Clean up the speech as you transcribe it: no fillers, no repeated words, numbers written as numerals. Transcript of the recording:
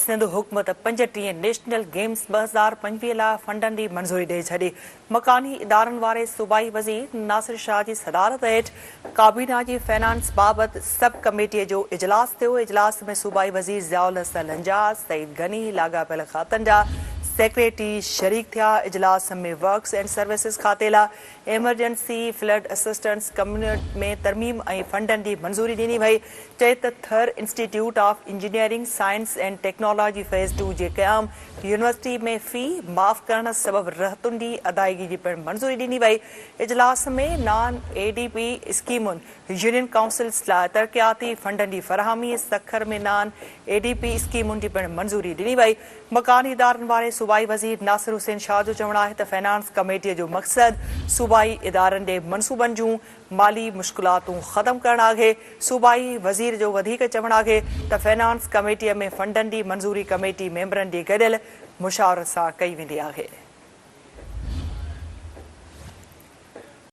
सिंध हुकूमत 35 national games 2025 लाइ फंडनि जी मंज़ूरी ॾेई छॾी। मकानी इदारनि वारे सूबाई वज़ीर नासिर शाह जी सदारत हेठि काबीना जी फाइनेंस बाबति सब कमेटीअ जो इजलास थियो। इजलास में सूबाई वज़ीर ज़ियाउल हसन अंजाज़, सईद गनी, लाॻापियल खातनि जा सेक्रेटरी शरीक थिया। इजलास में वर्क्स एंड सर्विसिस खाते लाइ एमरजेंसी फ्लड असिस्टेंस कम्युनिटी में तरमीम ऐं फंडनि जी मंज़ूरी ॾिनी वई। चए त Thar institute of engineering science and technology phase 2 जे क़याम यूनिवर्सिटी में फ़ी माफ़ करण सबबि रहतुनि जी अदायगी जी पिणु मंज़ूरी ॾिनी वई। इजलास में नॉन एडीपी स्कीमुनि, यूनियन काउंसिल्स लाइ तरक़ियाती फंडनि जी फ़राहमी, सखर में नॉन एडीपी स्कीमुनि जी पिणु मंज़ूरी ॾिनी वई। मकानी इदारनि वारे सूबाई वज़ीर नासिर हुसैन शाह जो चवणु आहे त फाइनेंस कमेटीअ जो मक़सदु सूबाई इदारनि जे मनसूबनि जूं माली मुश्किलातूं ख़तमु करणु आहे। सूबाई वज़ीर जो वधीक चवणु आहे त फाइनेंस कमेटीअ में फंडनि जी मंज़ूरी कमेटी मेंबरनि जी गॾियल मुशावरत सां कई वेंदी आहे।